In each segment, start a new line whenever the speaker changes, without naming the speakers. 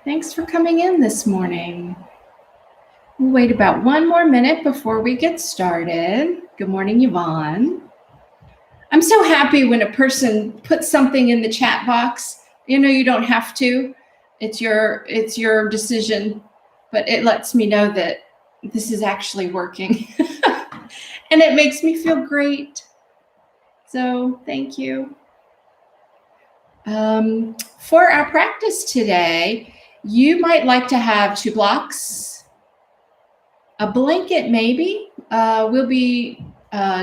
Thanks for coming in this morning. We'll wait about one more minute before we get started. Good morning, Yvonne. I'm so happy when a person puts something in the chat box. You don't have to. It's your decision, but it lets me know that this is actually working. And it makes me feel great. So thank you. For our practice today, you might like to have 2 blocks, a blanket maybe. We'll be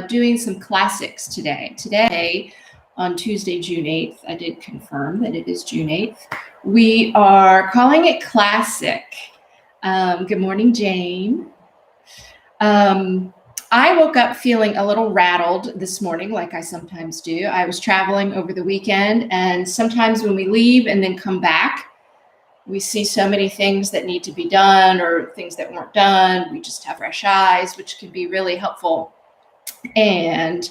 doing some classics today. Today, on Tuesday, June 8th, I did confirm that it is June 8th. We are calling it classic. Good morning, Jane. I woke up feeling a little rattled this morning, like I sometimes do. I was traveling over the weekend, and sometimes when we leave and then come back, we see so many things that need to be done or things that weren't done. We just have fresh eyes, which can be really helpful and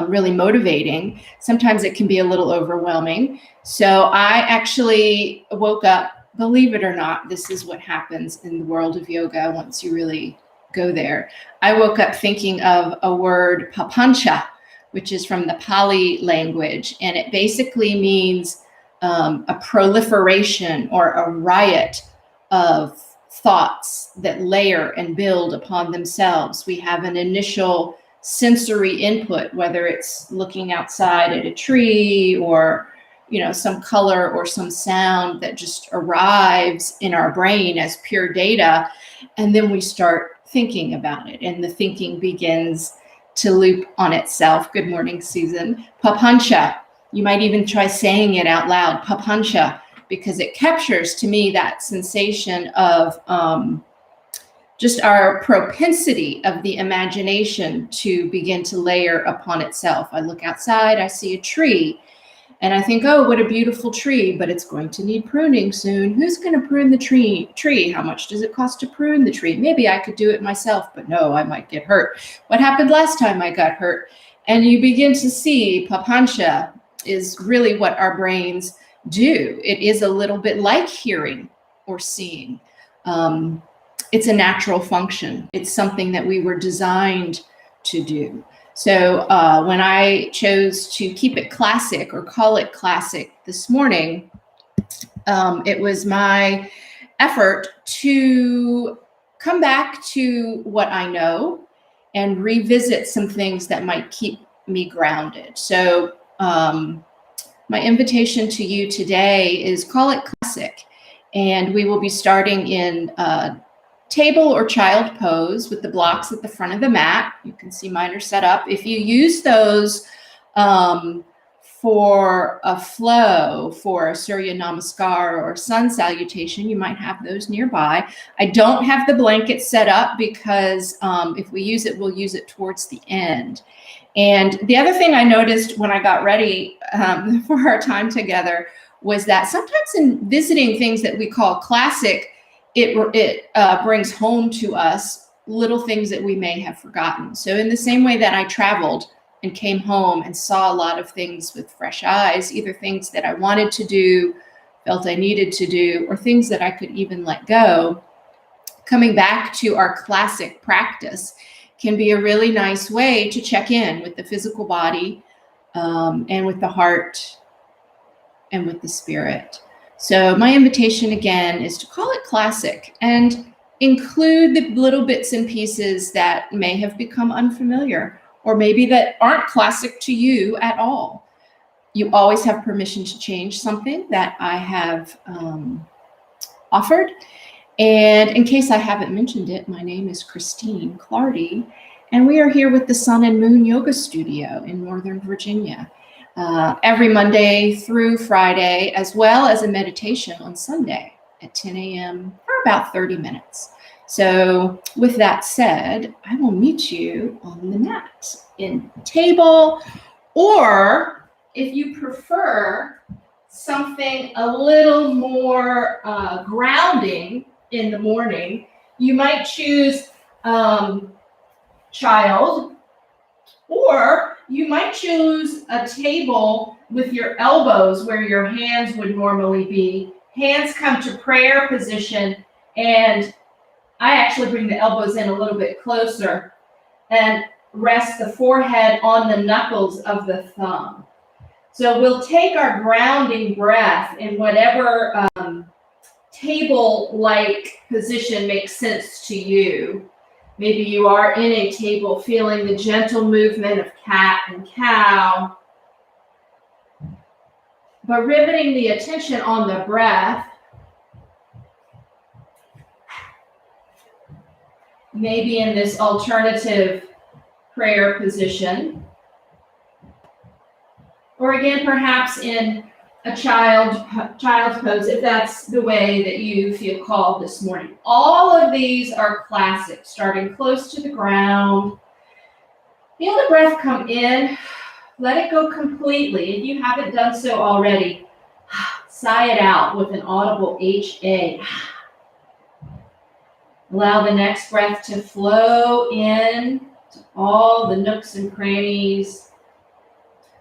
really motivating. Sometimes it can be a little overwhelming. So I actually woke up, believe it or not, this is what happens in the world of yoga once you really go there. I woke up thinking of a word, papancha, which is from the Pali language, and it basically means a proliferation or a riot of thoughts that layer and build upon themselves. We have an initial sensory input, whether it's looking outside at a tree or some color or some sound that just arrives in our brain as pure data, and then we start thinking about it, and the thinking begins to loop on itself. Good morning, Susan. Papancha. You might even try saying it out loud, papancha, because it captures to me that sensation of just our propensity of the imagination to begin to layer upon itself. I look outside, I see a tree, and I think, oh, what a beautiful tree, but it's going to need pruning soon. Who's going to prune the tree? How much does it cost to prune the tree? Maybe I could do it myself, but no, I might get hurt. What happened last time I got hurt? And you begin to see papancha is really what our brains do. It is a little bit like hearing or seeing. It's a natural function. It's something that we were designed to do. So when I chose to keep it classic or call it classic this morning, it was my effort to come back to what I know and revisit some things that might keep me grounded. So my invitation to you today is call it classic. And we will be starting in table or child pose with the blocks at the front of the mat. You can see mine are set up. If you use those for a flow, for a Surya Namaskar or sun salutation, you might have those nearby. I don't have the blanket set up because if we use it, we'll use it towards the end. And the other thing I noticed when I got ready for our time together was that sometimes in visiting things that we call classic, it brings home to us little things that we may have forgotten. So in the same way that I traveled and came home and saw a lot of things with fresh eyes, either things that I wanted to do, felt I needed to do, or things that I could even let go, coming back to our classic practice can be a really nice way to check in with the physical body and with the heart and with the spirit. So my invitation again is to call it classic and include the little bits and pieces that may have become unfamiliar or maybe that aren't classic to you at all. You always have permission to change something that I have offered. And in case I haven't mentioned it, my name is Christine Clardy, and we are here with the Sun and Moon Yoga Studio in Northern Virginia. Every Monday through Friday, as well as a meditation on Sunday at 10 a.m. for about 30 minutes. So with that said, I will meet you on the mat in table, or if you prefer something a little more grounding in the morning, you might choose child, or you might choose a table with your elbows where your hands would normally be Hands come to prayer position, and I actually bring the elbows in a little bit closer and rest the forehead on the knuckles of the thumb. So we'll take our grounding breath in whatever table-like position makes sense to you. Maybe you are in a table feeling the gentle movement of cat and cow, but riveting the attention on the breath. Maybe in this alternative prayer position, or again, perhaps in a child's pose, if that's the way that you feel called this morning. All of these are classic, starting close to the ground. Feel the breath come in, let it go completely. If you haven't done so already, sigh it out with an audible HA. Allow the next breath to flow in to all the nooks and crannies.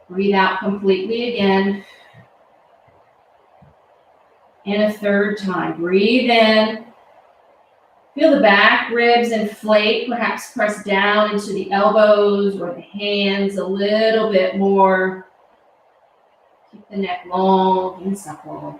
Breathe out completely again. And a third time. Breathe in. Feel the back ribs inflate, perhaps press down into the elbows or the hands a little bit more. Keep the neck long and supple.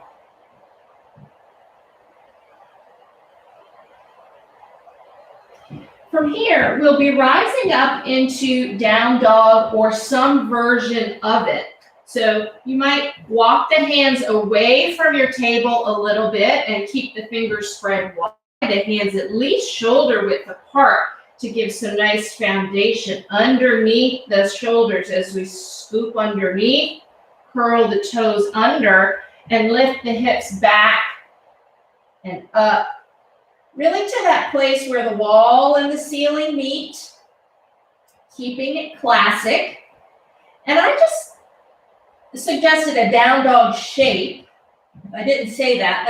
From here, we'll be rising up into down dog or some version of it. So you might walk the hands away from your table a little bit and keep the fingers spread wide, the hands at least shoulder width apart to give some nice foundation underneath the shoulders as we scoop underneath, curl the toes under, and lift the hips back and up. Really to that place where the wall and the ceiling meet, keeping it classic. And I just suggested a down dog shape. I didn't say that.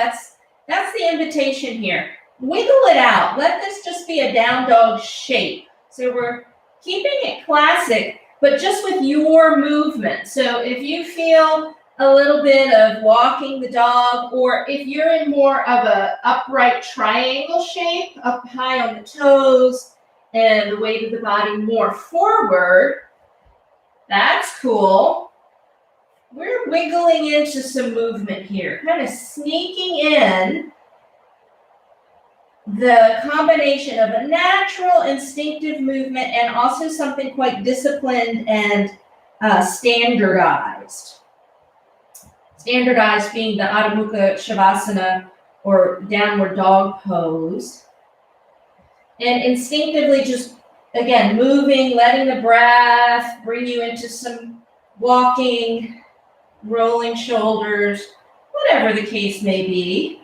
That's the invitation here. Wiggle it out. Let this just be a down dog shape. So we're keeping it classic, but just with your movement. So if you feel a little bit of walking the dog, or if you're in more of a upright triangle shape, up high on the toes, and the weight of the body more forward, that's cool. We're wiggling into some movement here, kind of sneaking in the combination of a natural instinctive movement and also something quite disciplined and standardized. Standardized being the Adho Mukha Shavasana or downward dog pose. And instinctively just, again, moving, letting the breath bring you into some walking, rolling shoulders, whatever the case may be.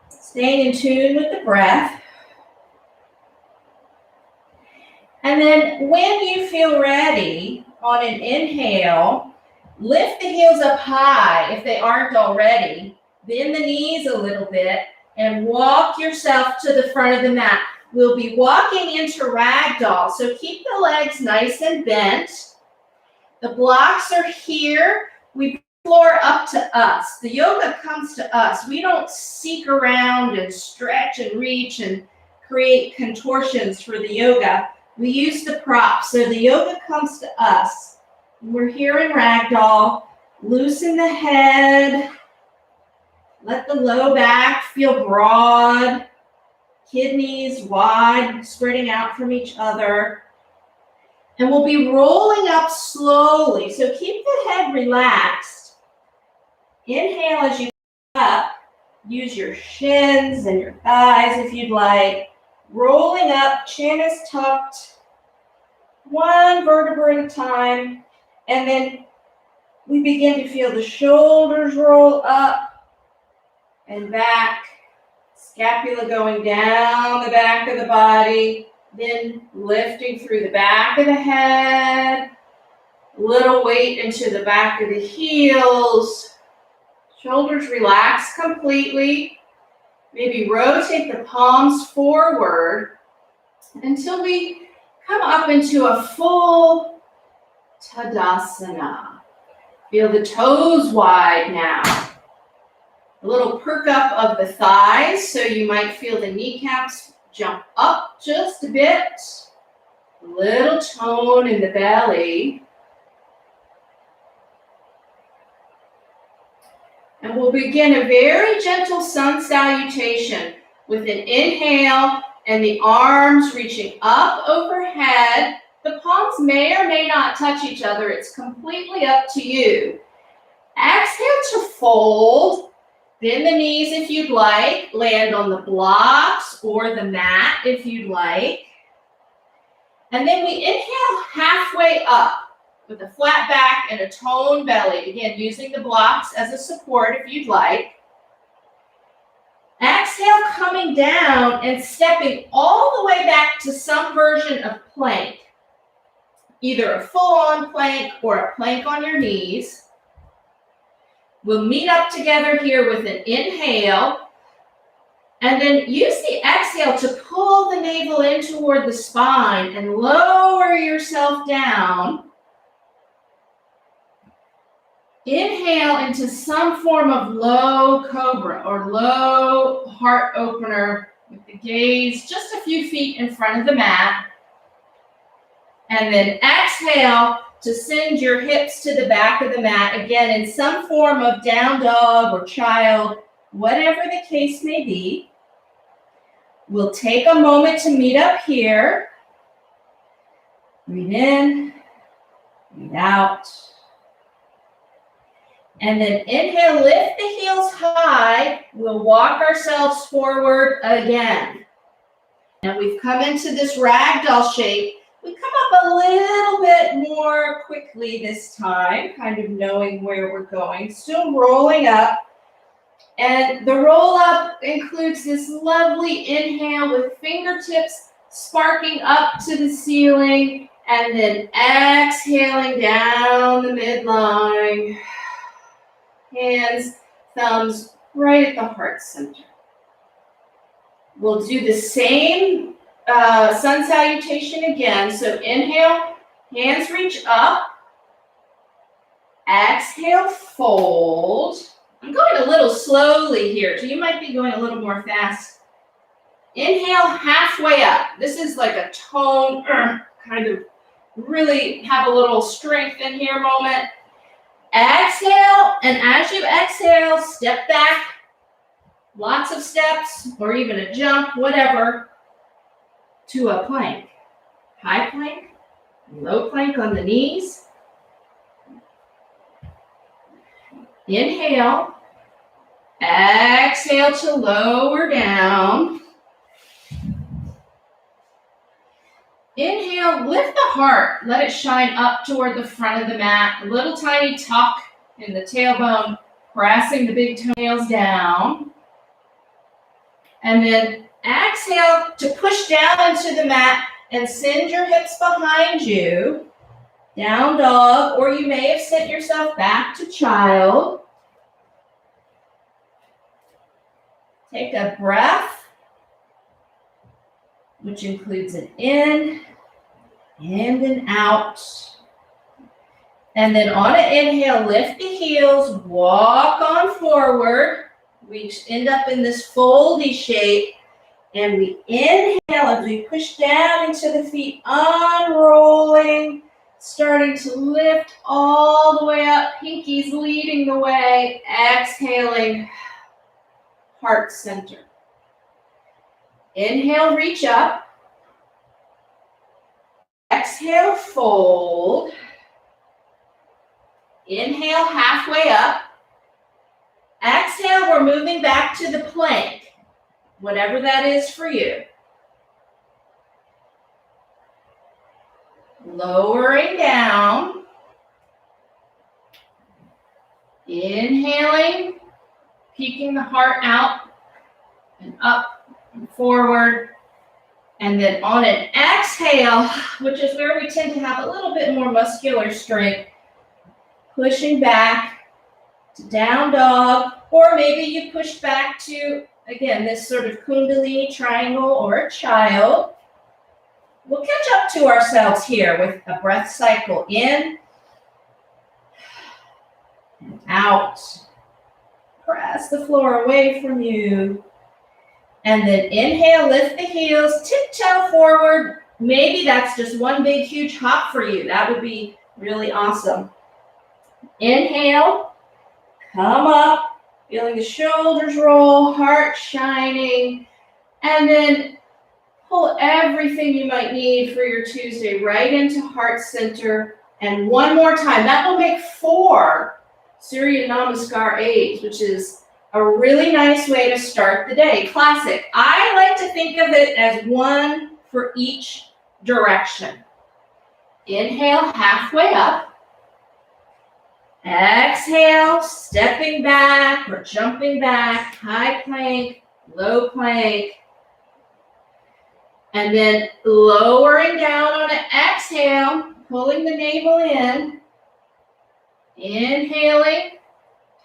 Staying in tune with the breath. And then when you feel ready, on an inhale, lift the heels up high if they aren't already. Bend the knees a little bit and walk yourself to the front of the mat. We'll be walking into ragdoll, so keep the legs nice and bent. The blocks are here. We floor up to us. The yoga comes to us. We don't seek around and stretch and reach and create contortions for the yoga. We use the props. So the yoga comes to us. We're here in ragdoll. Loosen the head. Let the low back feel broad. Kidneys wide, spreading out from each other. And we'll be rolling up slowly. So keep the head relaxed. Inhale as you come up. Use your shins and your thighs if you'd like. Rolling up, chin is tucked. One vertebra at a time. And then we begin to feel the shoulders roll up and back. Scapula going down the back of the body. Then lifting through the back of the head. Little weight into the back of the heels. Shoulders relax completely. Maybe rotate the palms forward until we come up into a full Tadasana. Feel the toes wide now. A little perk up of the thighs, so you might feel the kneecaps jump up just a bit. A little tone in the belly. And we'll begin a very gentle sun salutation with an inhale and the arms reaching up overhead. The palms may or may not touch each other. It's completely up to you. Exhale to fold. Bend the knees if you'd like. Land on the blocks or the mat if you'd like. And then we inhale halfway up with a flat back and a toned belly. Again, using the blocks as a support if you'd like. Exhale, coming down and stepping all the way back to some version of plank. Either a full-on plank or a plank on your knees. We'll meet up together here with an inhale. And then use the exhale to pull the navel in toward the spine and lower yourself down. Inhale into some form of low cobra or low heart opener with the gaze just a few feet in front of the mat. And then exhale to send your hips to the back of the mat, again in some form of down dog or child, whatever the case may be. We'll take a moment to meet up here. Breathe in, breathe out. And then inhale, lift the heels high. We'll walk ourselves forward again. Now we've come into this ragdoll shape. We come up a little bit more quickly this time, kind of knowing where we're going. Still rolling up. And the roll up includes this lovely inhale with fingertips sparking up to the ceiling. And then exhaling down the midline. Hands, thumbs right at the heart center. We'll do the same sun salutation again. So inhale, hands reach up. Exhale, fold. I'm going a little slowly here, so you might be going a little more fast. Inhale, halfway up. This is like a tone, kind of really have a little strength in here moment. Exhale, and as you exhale, step back. Lots of steps, or even a jump, whatever, to a plank. High plank, low plank on the knees. Inhale. Exhale to lower down. Inhale, lift the heart. Let it shine up toward the front of the mat. A little tiny tuck in the tailbone, pressing the big toenails down. And then exhale to push down into the mat and send your hips behind you. Down dog, or you may have sent yourself back to child. Take a breath, which includes an in and an out. And then on an inhale, lift the heels, walk on forward. We end up in this foldy shape. And we inhale as we push down into the feet, unrolling. Starting to lift all the way up, pinkies leading the way, exhaling, heart center. Inhale, reach up. Exhale, fold. Inhale, halfway up. Exhale, we're moving back to the plank, whatever that is for you. Lowering down, inhaling, peeking the heart out and up and forward. And then on an exhale, which is where we tend to have a little bit more muscular strength, pushing back to down dog, or maybe you push back to, again, this sort of kundalini triangle or a child. We'll catch up to ourselves here with a breath cycle in and out. Press the floor away from you. And then inhale, lift the heels, tiptoe forward. Maybe that's just one big, huge hop for you. That would be really awesome. Inhale, come up, feeling the shoulders roll, heart shining. And then pull everything you might need for your Tuesday right into heart center. And one more time. That will make 4 Surya Namaskar 8s, which is a really nice way to start the day. Classic. I like to think of it as 1 for each direction. Inhale, halfway up. Exhale, stepping back or jumping back, high plank, low plank. And then lowering down on an exhale, pulling the navel in. Inhaling,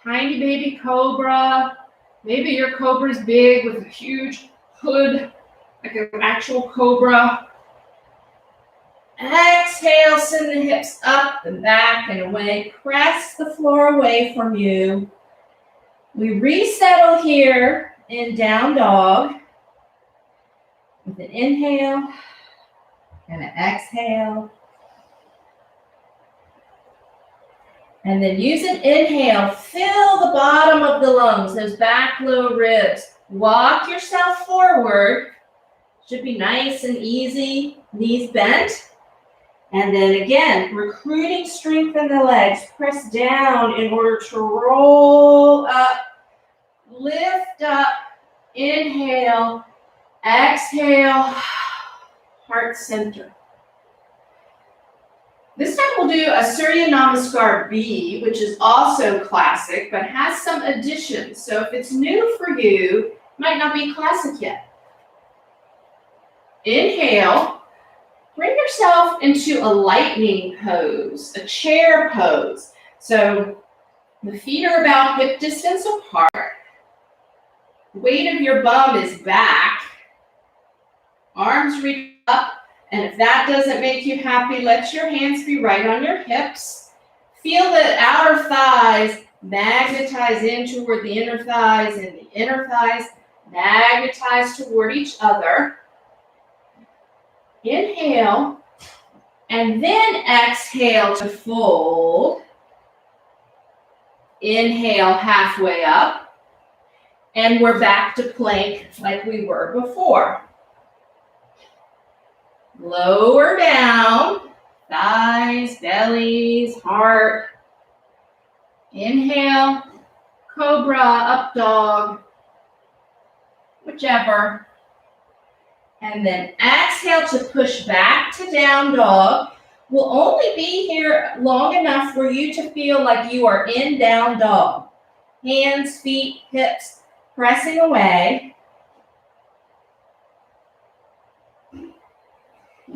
tiny baby cobra. Maybe your cobra is big with a huge hood, like an actual cobra. Exhale, send the hips up and back and away. Press the floor away from you. We resettle here in down dog with an inhale and an exhale. And then use an inhale. Fill the bottom of the lungs, those back low ribs. Walk yourself forward. Should be nice and easy. Knees bent. And then again, recruiting strength in the legs. Press down in order to roll up. Lift up. Inhale. Exhale. Heart center. This time we'll do a Surya Namaskar B, which is also classic, but has some additions. So if it's new for you, it might not be classic yet. Inhale, bring yourself into a lightning pose, a chair pose. So the feet are about hip distance apart. Weight of your bum is back. Arms reach up. And if that doesn't make you happy, let your hands be right on your hips. Feel the outer thighs magnetize in toward the inner thighs and the inner thighs magnetize toward each other. Inhale, and then exhale to fold. Inhale, halfway up. And we're back to plank like we were before. Lower down, thighs, bellies, heart. Inhale, cobra, up dog, whichever. And then exhale to push back to down dog. We'll only be here long enough for you to feel like you are in down dog. Hands, feet, hips, pressing away.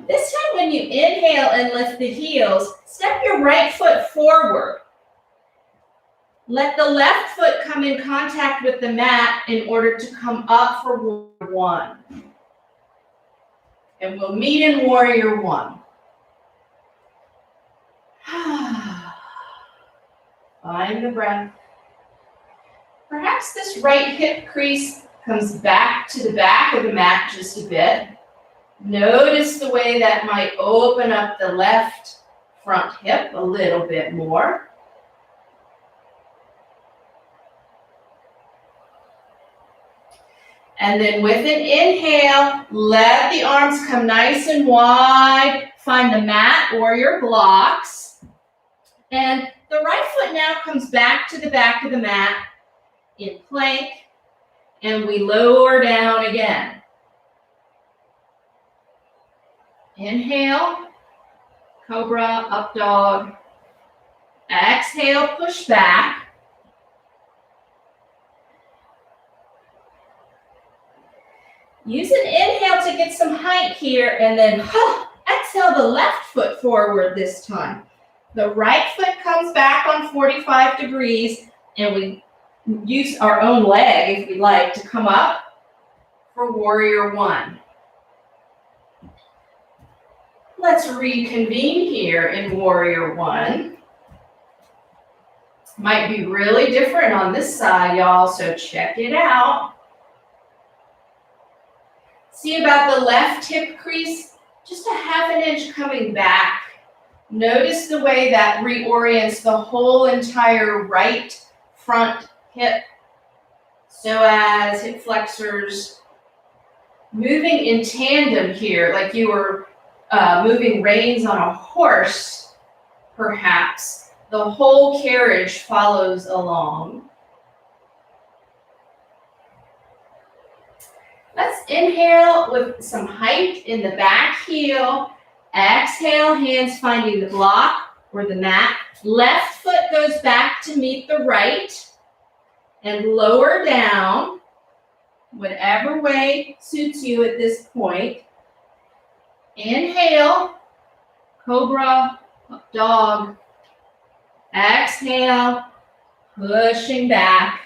This time when you inhale and lift the heels, step your right foot forward. Let the left foot come in contact with the mat in order to come up for warrior 1. And we'll meet in warrior 1. Find the breath. Perhaps this right hip crease comes back to the back of the mat just a bit. Notice the way that might open up the left front hip a little bit more. And then with an inhale, let the arms come nice and wide. Find the mat or your blocks. And the right foot now comes back to the back of the mat in plank. And we lower down again. Inhale, cobra, up dog. Exhale, push back. Use an inhale to get some height here, and then exhale the left foot forward this time. The right foot comes back on 45 degrees, and we use our own leg, if we like, to come up for warrior 1. Let's reconvene here in warrior 1. Might be really different on this side, y'all, so check it out. See about the left hip crease? Just a 1/2 inch coming back. Notice the way that reorients the whole entire right front hip. So as hip flexors moving in tandem here, like you were moving reins on a horse, perhaps, the whole carriage follows along. Let's inhale with some height in the back heel. Exhale, hands finding the block or the mat. Left foot goes back to meet the right and lower down, whatever way suits you at this point. Inhale, cobra, dog. Exhale, pushing back.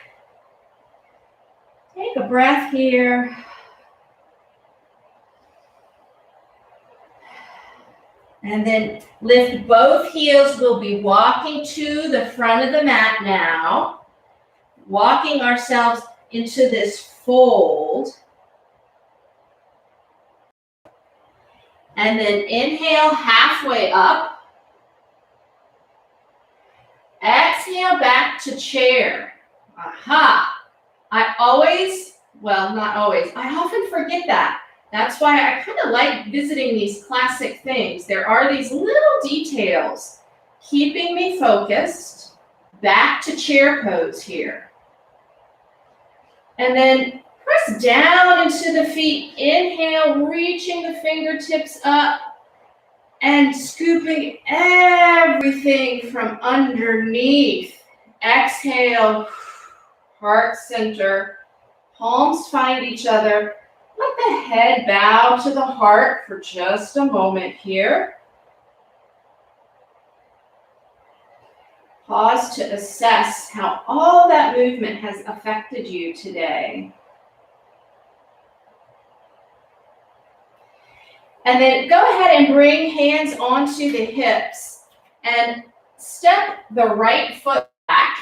Take a breath here. And then lift both heels. We'll be walking to the front of the mat now. Walking ourselves into this fold. And then inhale halfway up. Exhale back to chair. Aha. I often forget that. That's why I kind of like visiting these classic things. There are these little details keeping me focused. Back to chair pose here. And then press down into the feet. Inhale, reaching the fingertips up and scooping everything from underneath. Exhale, heart center. Palms find each other. Let the head bow to the heart for just a moment here. Pause to assess how all that movement has affected you today. And then go ahead and bring hands onto the hips and step the right foot back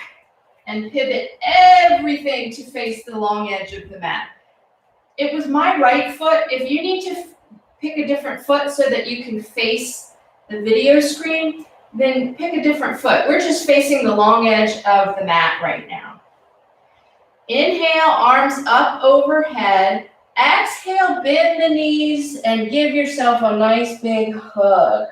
and pivot everything to face the long edge of the mat. It was my right foot. If you need to pick a different foot so that you can face the video screen, then pick a different foot. We're just facing the long edge of the mat right now. Inhale, arms up overhead. Exhale, bend the knees and give yourself a nice big hug.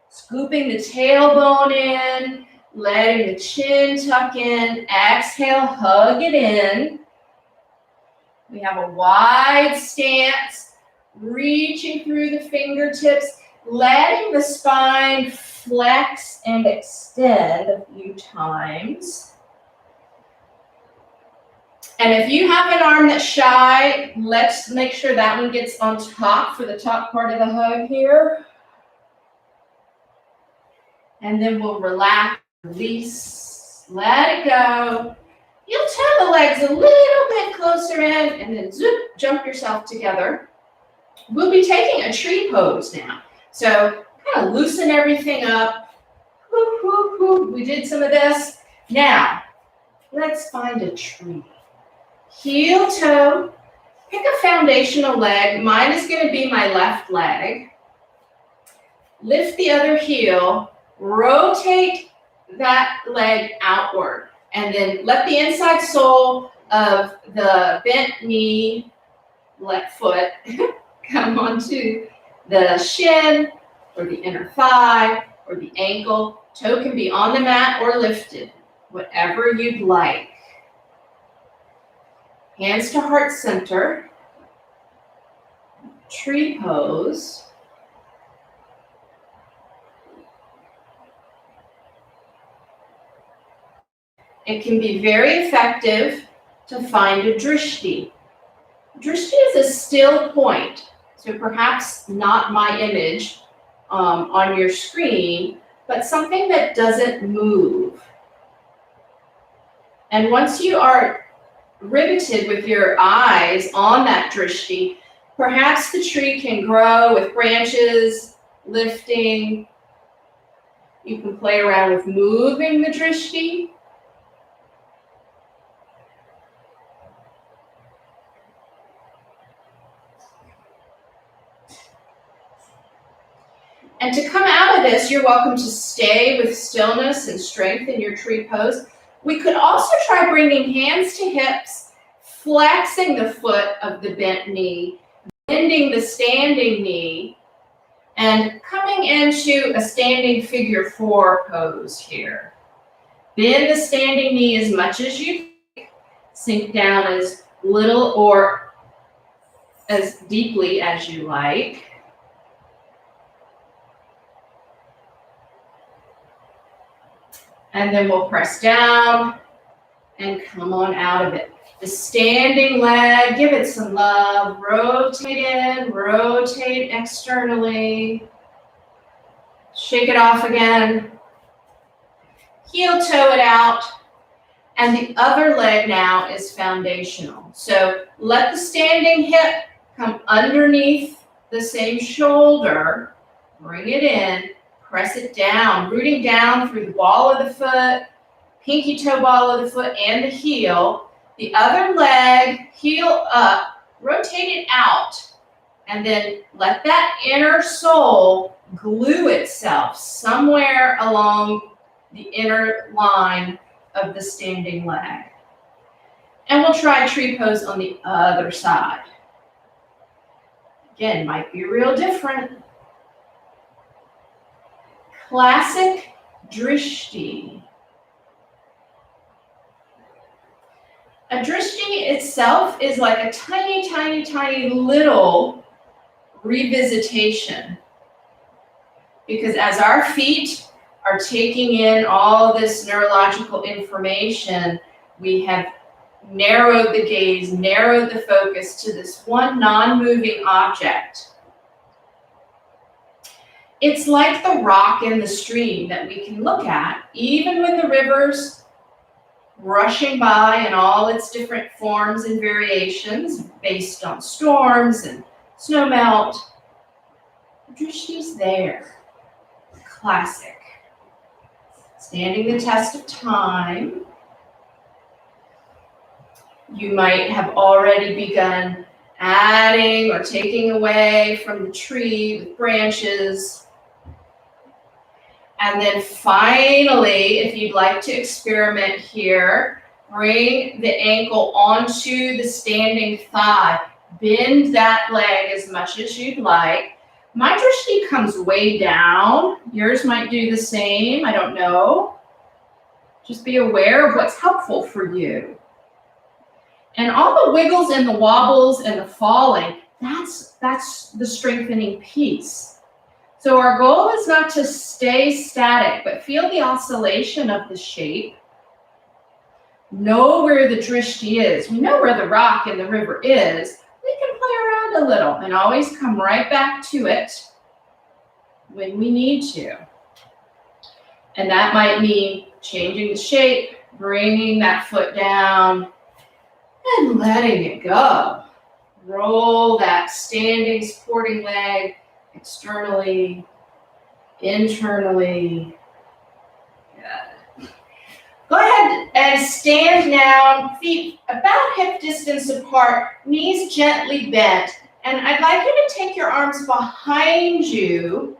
Scooping the tailbone in, letting the chin tuck in. Exhale, hug it in. We have a wide stance, reaching through the fingertips, letting the spine flex and extend a few times. And if you have an arm that's shy, let's make sure that one gets on top for the top part of the hug here. And then we'll relax, release, let it go. You'll turn the legs a little bit closer in and then zoop, jump yourself together. We'll be taking a tree pose now. So kind of loosen everything up. Whoop, whoop, whoop. We did some of this. Now, let's find a tree. Heel toe, pick a foundational leg. Mine is going to be my left leg. Lift the other heel, rotate that leg outward, and then let the inside sole of the bent knee, left foot, come onto the shin or the inner thigh or the ankle. Toe can be on the mat or lifted, whatever you'd like. Hands to heart center. Tree pose. It can be very effective to find a drishti. Drishti is a still point, so perhaps not my image on your screen, but something that doesn't move. And once you are riveted with your eyes on that drishti, perhaps the tree can grow with branches, lifting. You can play around with moving the drishti. And to come out of this, you're welcome to stay with stillness and strength in your tree pose. We could also try bringing hands to hips, flexing the foot of the bent knee, bending the standing knee, and coming into a standing figure 4 pose here. Bend the standing knee as much as you can. Sink down as little or as deeply as you like. And then we'll press down and come on out of it. The standing leg, give it some love. Rotate in, rotate externally. Shake it off again. Heel toe it out. And the other leg now is foundational. So let the standing hip come underneath the same shoulder. Bring it in. Press it down, rooting down through the ball of the foot, pinky toe ball of the foot, and the heel. The other leg, heel up, rotate it out, and then let that inner sole glue itself somewhere along the inner line of the standing leg. And we'll try tree pose on the other side. Again, might be real different. Classic drishti. A drishti itself is like a tiny, tiny, tiny little revisitation. Because as our feet are taking in all this neurological information, we have narrowed the gaze, narrowed the focus to this one non-moving object. It's like the rock in the stream that we can look at, even when the river's rushing by in all its different forms and variations based on storms and snowmelt. Drishti's there. Classic. Standing the test of time. You might have already begun adding or taking away from the tree with branches. And then finally, if you'd like to experiment here, bring the ankle onto the standing thigh. Bend that leg as much as you'd like. My drishti comes way down. Yours might do the same. I don't know. Just be aware of what's helpful for you. And all the wiggles and the wobbles and the falling, that's the strengthening piece. So our goal is not to stay static, but feel the oscillation of the shape. Know where the drishti is. We know where the rock in the river is. We can play around a little and always come right back to it when we need to. And that might mean changing the shape, bringing that foot down, and letting it go. Roll that standing supporting leg externally, internally. Good. Go ahead and stand now, feet about hip distance apart, knees gently bent. And I'd like you to take your arms behind you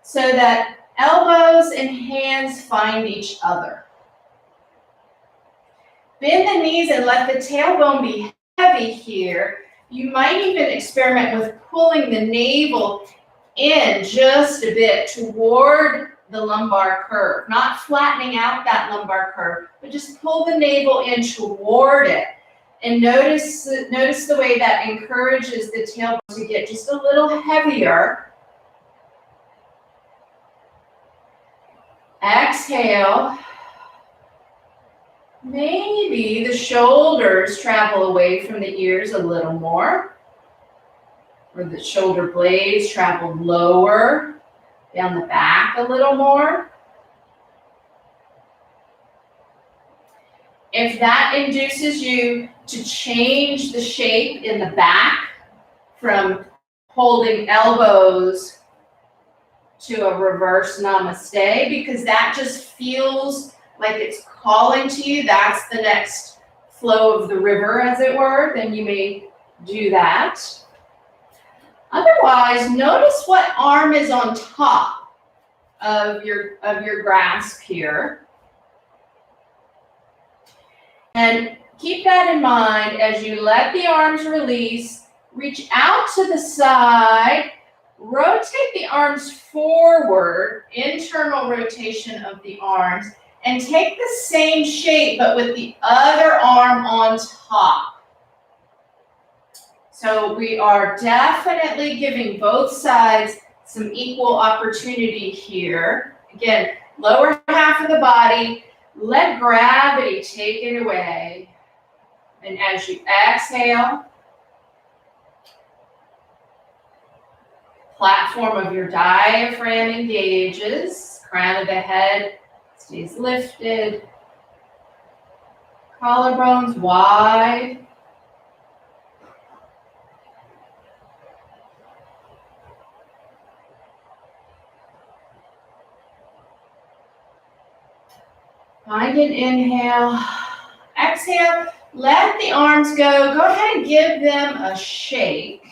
so that elbows and hands find each other. Bend the knees and let the tailbone be heavy here. You might even experiment with pulling the navel in just a bit toward the lumbar curve, not flattening out that lumbar curve, but just pull the navel in toward it. And notice the way that encourages the tailbone to get just a little heavier. Exhale. Maybe the shoulders travel away from the ears a little more. Or the shoulder blades travel lower, down the back a little more. If that induces you to change the shape in the back from holding elbows to a reverse namaste, because that just feels like it's calling to you. That's the next flow of the river, as it were. Then you may do that. Otherwise, notice what arm is on top of your grasp here. And keep that in mind as you let the arms release. Reach out to the side. Rotate the arms forward, internal rotation of the arms, and take the same shape but with the other arm on top. So we are definitely giving both sides some equal opportunity here. Again, lower half of the body, let gravity take it away. And as you exhale, platform of your diaphragm engages, crown of the head stays lifted, collarbones wide. Find an inhale. Exhale, let the arms go. Go ahead and give them a shake.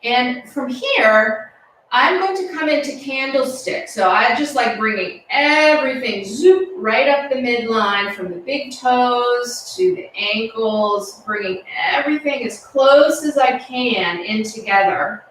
And from here, I'm going to come into candlestick. So I just like bringing everything, zoop, right up the midline from the big toes to the ankles, bringing everything as close as I can in together.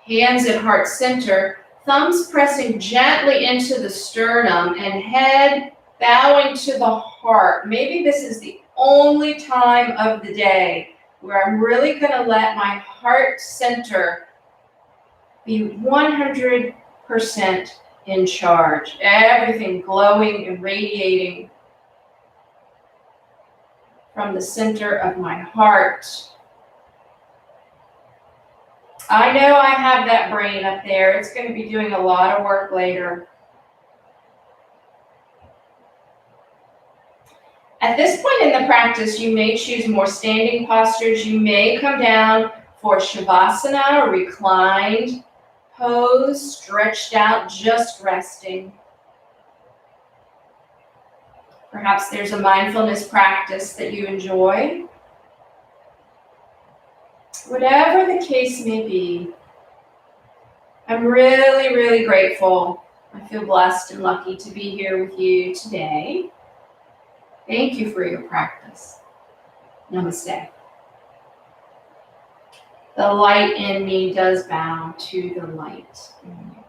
Hands at heart center, thumbs pressing gently into the sternum and head bowing to the heart. Maybe this is the only time of the day where I'm really going to let my heart center be 100% in charge. Everything glowing and radiating from the center of my heart. I know I have that brain up there. It's going to be doing a lot of work later. At this point in the practice, you may choose more standing postures. You may come down for Shavasana, or reclined pose, stretched out, just resting. Perhaps there's a mindfulness practice that you enjoy. Whatever the case may be, I'm really, really grateful. I feel blessed and lucky to be here with you today. Thank you for your practice. Namaste. The light in me does bow to the light in you.